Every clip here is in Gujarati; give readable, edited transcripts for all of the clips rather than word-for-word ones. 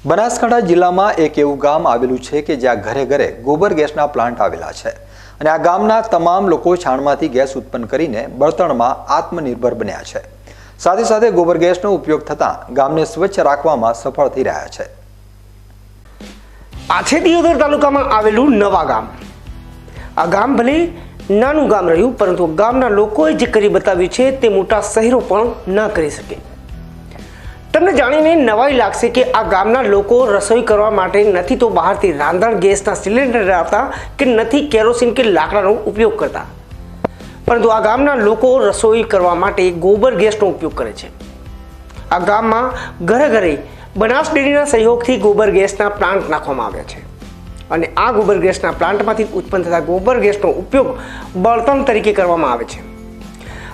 બનાસકાંઠા જિલ્લામાં એક એવું ગામ આવેલું છે કે જ્યાં ઘરે ઘરે ગોબર ગેસના પ્લાન્ટ આવેલા છે અને આ ગામના તમામ લોકો છાણમાંથી ગેસ ઉત્પન્ન કરીને બળતણમાં આત્મનિર્ભર બન્યા છે। સાથે સાથે ગોબર ગેસનો ઉપયોગ થતાં ગામને સ્વચ્છ રાખવામાં સફળ થઈ રહ્યા છે। આ છે દિયોદર તાલુકામાં આવેલું નવા ગામ। આ ગામ ભલે નાનું ગામ રહ્યું, પરંતુ ગામના લોકોએ જે કરી બતાવ્યું છે તે મોટા શહેરો પણ ન કરી શકે। તમને જાણીને નવાઈ લાગશે કે આ ગામના લોકો રસોઈ કરવા માટે નથી તો બહારથી રાંધણ ગેસના સિલિન્ડર લાવતા કે નથી કેરોસીન કે લાકડાનો ઉપયોગ કરતા, પરંતુ આ ગામના લોકો રસોઈ કરવા માટે ગોબર ગેસનો ઉપયોગ કરે છે। આ ગામમાં ઘરે ઘરે બનાસ ડેરીના સહયોગથી ગોબર ગેસના પ્લાન્ટ નાખવામાં આવ્યા છે અને આ ગોબર ગેસના પ્લાન્ટમાંથી ઉત્પન્ન થતા ગોબર ગેસનો ઉપયોગ બળતણ તરીકે કરવામાં આવે છે।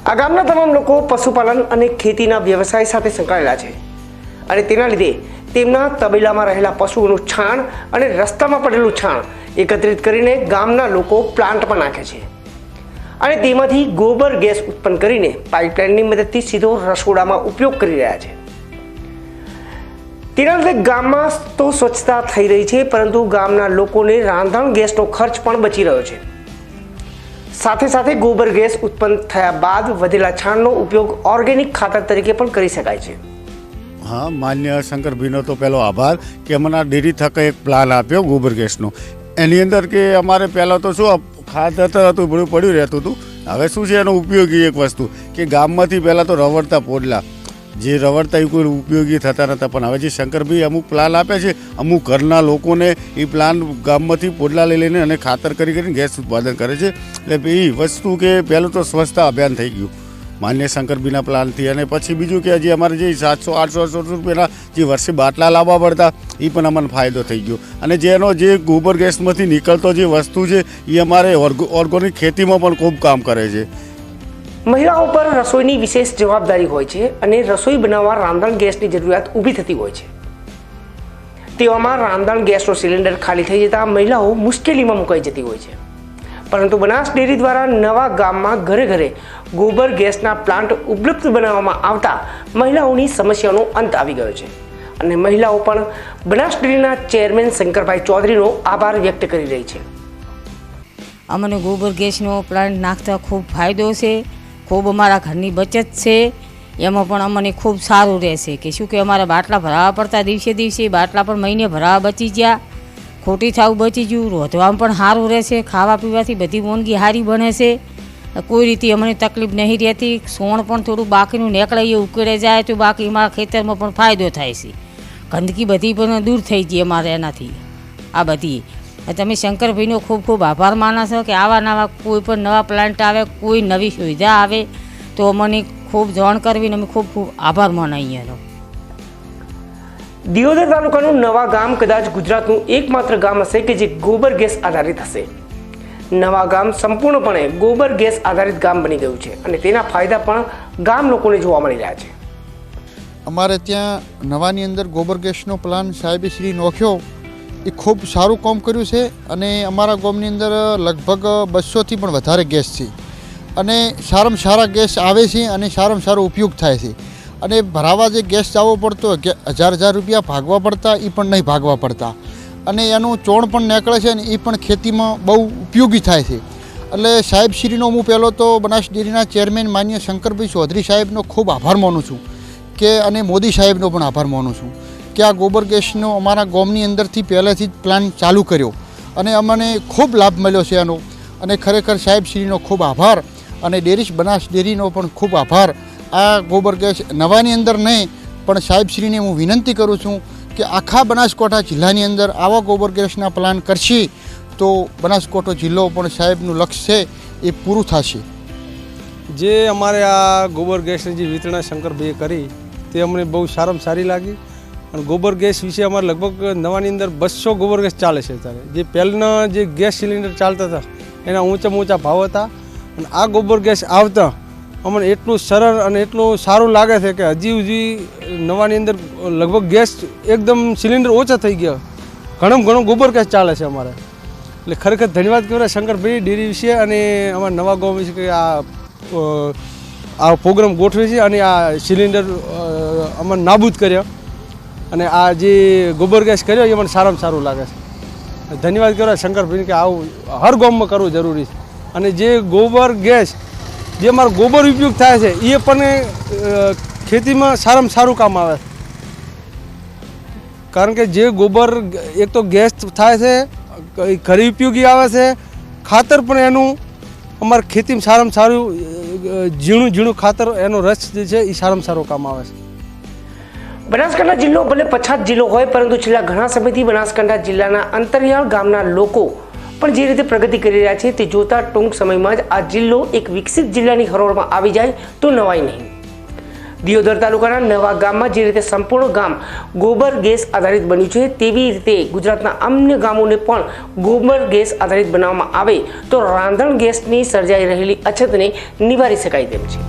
આ ગામના તમામ લોકો પશુપાલન અને ખેતીના વ્યવસાય સાથે સંકળાયેલા છે અને તેના લીધે તેમના તબેલામાં રહેલા પશુઓનું છાણ અને રસ્તામાં પડેલું છાણ એકત્રિત કરીને ગામના લોકો પ્લાન્ટમાં નાખે છે અને તેમાંથી ગોબર ગેસ ઉત્પન્ન કરીને પાઇપલાઇનની મદદથી સીધો રસોડામાં ઉપયોગ કરી રહ્યા છે। તેના લીધે ગામમાં તો સ્વચ્છતા થઈ રહી છે, પરંતુ ગામના લોકોને રાંધણ ગેસનો ખર્ચ પણ બચી રહ્યો છે। સાથે સાથે ગોબર ગેસ ઉત્પન્ન થયા બાદ વધેલા છાણનો ઉપયોગ ઓર્ગેનિક ખાતર તરીકે પણ કરી શકાય છે। हाँ, मान्य शंकरभाईनो तो पहलो आभार कि अमने डेरी थके एक प्लान आप्यो गोबर गैसनो। एनी अंदर के अमारे पहला तो शू खातर हतुं बधुं पड्युं रहेतुं हतुं। हवे शुं छे एनो उपयोगी एक वस्तु कि गाममांथी पहला तो रवड़ता पोडला जे रवड़ता ए कोई उपयोगी थता नता, पण हवे जे शंकरभाई अमुक प्लान आपे छे, अमुक घरना लोकोने ए प्लान गाममांथी पोडला लई लईने अने खातर करी करीने गैस उत्पादन करे छे। એટલે એ વસ્તુ કે પહેલું તો સ્વચ્છતા અભિયાન થઈ ગયું માન્ય શંકરભાઈના પ્લાનથી, અને પછી બીજું કે હજી અમારે જે 700-800 રૂપિયાના જે વર્ષે બાટલા લાવવા પડતા એ પણ અમને ફાયદો થઈ ગયો। અને જેનો જે ગોબર ગેસમાંથી નીકળતો જે વસ્તુ છે એ અમારે ઓર્ગેનિક ખેતીમાં પણ ખૂબ કામ કરે છે। મહિલાઓ પર રસોઈની વિશેષ જવાબદારી હોય છે અને રસોઈ બનાવવા રાંધણ ગેસની જરૂરિયાત ઊભી થતી હોય છે। તેવામાં રાંધણ ગેસનો સિલિન્ડર ખાલી થઈ જતા મહિલાઓ મુશ્કેલીમાં મુકાઈ જતી હોય છે, પરંતુ બનાસ ડેરી દ્વારા નવા ગામમાં ઘરે ઘરે ગોબર ગેસના પ્લાન્ટ ઉપલબ્ધ બનાવવામાં આવતા મહિલાઓની સમસ્યાનો અંત આવી ગયો છે અને મહિલાઓ પણ બનાસ ડેરીના ચેરમેન શંકરભાઈ ચૌધરીનો આભાર વ્યક્ત કરી રહી છે। અમને ગોબર ગેસનો પ્લાન્ટ નાખતા ખૂબ ફાયદો છે, ખૂબ અમારા ઘરની બચત છે। એમાં પણ અમને ખૂબ સારું રહેશે કે શું કે અમારા બાટલા ભરાવા પડતા દિવસે બાટલા પણ મહિને ભરાવા બચી ગયા, ખોટી થાવું બચી ગયું, રોધવામાં પણ સારું રહેશે, ખાવા પીવાથી બધી વાનગી સારી બને છે, કોઈ રીતે અમને તકલીફ નહીં રહેતી। સોણ પણ થોડું બાકીનું નીકળે ઉકેળે જાય તો બાકી અમારા ખેતરમાં પણ ફાયદો થાય છે, ગંદકી બધી પણ દૂર થઈ ગઈ અમારે એનાથી। આ બધી તમે શંકરભાઈનો ખૂબ ખૂબ આભાર માનો છો કે આવા નવા કોઈ પણ નવા પ્લાન્ટ આવે, કોઈ નવી સુવિધા આવે તો અમને ખૂબ જાણ કરવીને અમે ખૂબ ખૂબ આભાર માનીએ એનો। દિયોદર તાલુકાનું નવા ગામ કદાચ ગુજરાતનું એકમાત્ર ગામ હશે કે જે ગોબર ગેસ આધારિત હશે। નવા ગામ સંપૂર્ણપણે ગોબર ગેસ આધારિત ગામ બની ગયું છે અને તેના ફાયદા પણ ગામ લોકોને જોવા મળી રહ્યા છે। અમારે ત્યાં નવાની અંદર ગોબર ગેસનો પ્લાન સાહેબે શ્રી નોખ્યો એ ખૂબ સારું કામ કર્યું છે અને અમારા ગામની અંદર લગભગ 200થી પણ વધારે ગેસ છે અને સારામાં સારા ગેસ આવે છે અને સારામાં સારો ઉપયોગ થાય છે। અને ભરાવા જે ગેસ જવો પડતો 1000 રૂપિયા ભાગવા પડતા એ પણ નહીં ભાગવા પડતા અને એનું ચોણ પણ નીકળે છે અને એ પણ ખેતીમાં બહુ ઉપયોગી થાય છે। એટલે સાહેબશ્રીનો હું પહેલો તો બનાસ ડેરીના ચેરમેન માન્ય શંકરભાઈ ચૌધરી સાહેબનો ખૂબ આભાર માનું છું કે અને મોદી સાહેબનો પણ આભાર માનું છું કે આ ગોબર ગેસનો અમારા ગામની અંદરથી પહેલેથી જ પ્લાન ચાલુ કર્યો અને અમને ખૂબ લાભ મળ્યો છે એનો, અને ખરેખર સાહેબશ્રીનો ખૂબ આભાર અને ડેરીશ બનાસ ડેરીનો પણ ખૂબ આભાર। આ ગોબર ગેસ નવાની અંદર નહીં પણ સાહેબશ્રીને હું વિનંતી કરું છું કે આખા બનાસકાંઠા જિલ્લાની અંદર આવા ગોબર ગેસના પ્લાન કરશે તો બનાસકાંઠો જિલ્લો પણ સાહેબનું લક્ષ્ય છે એ પૂરું થશે। જે અમારે આ ગોબર ગેસની જે વિતરણા શંકરભાઈએ કરી તે અમને બહુ સારામાં સારી લાગી અને ગોબર ગેસ વિશે અમારે લગભગ નવાની અંદર 200 ગોબર ગેસ ચાલે છે અત્યારે। જે પહેલાંના જે ગેસ સિલિન્ડર ચાલતા હતા એના ઊંચા ભાવ હતા અને આ ગોબર ગેસ આવતા અમને એટલું સરળ અને એટલું સારું લાગે છે કે હજી નવાની અંદર લગભગ ગેસ એકદમ સિલિન્ડર ઓછા થઈ ગયા, ઘણો ગોબર ગેસ ચાલે છે અમારે। એટલે ખરેખર ધન્યવાદ કહેવાય શંકરભાઈ ડેરી વિશે અને અમારા નવા ગામ વિશે કે આ પ્રોગ્રામ ગોઠવે છે અને આ સિલિન્ડર અમને નાબૂદ કર્યા। અને આ જે ગોબર ગેસ કર્યો એ મને સારામાં સારું લાગે છે. ધન્યવાદ કરો શંકરભાઈને કે આવું હર ગામમાં કરવું જરૂરી છે. અને જે ગોબર ગેસ જે અમારો ગોબર ઉપયોગ થાય છે એ પણ ખેતીમાં સારામાં સારું કામ આવે છે. કારણ કે જે ગોબર એક તો ગેસ થાય છે, ઘરે ઉપયોગી આવે છે, ખાતર પણ એનું અમારે ખેતીમાં સારામાં સારું ઝીણું ઝીણું ખાતર એનો રસ જે છે એ સારામાં સારું કામ આવે છે. બનાસકાંઠા જિલ્લો ભલે પછાત જિલ્લો હોય, પરંતુ છેલ્લા ઘણા સમયથી બનાસકાંઠા જિલ્લાના અંતરિયાળ ગામના લોકો પણ જે રીતે પ્રગતિ કરી રહ્યા છે તે જોતા ટૂંક સમયમાં જ આ જિલ્લો એક વિકસિત જિલ્લાની હરોળમાં આવી જાય તો નવાઈ નહીં. દિયોદર તાલુકાના નવા ગામમાં જે રીતે સંપૂર્ણ ગામ ગોબર ગેસ આધારિત બન્યું છે, તેવી રીતે ગુજરાતના અન્ય ગામોને પણ ગોબર ગેસ આધારિત બનાવવામાં આવે તો રાંધણ ગેસની સર્જાઈ રહેલી અછતને નિવારી શકાય તેમ છે.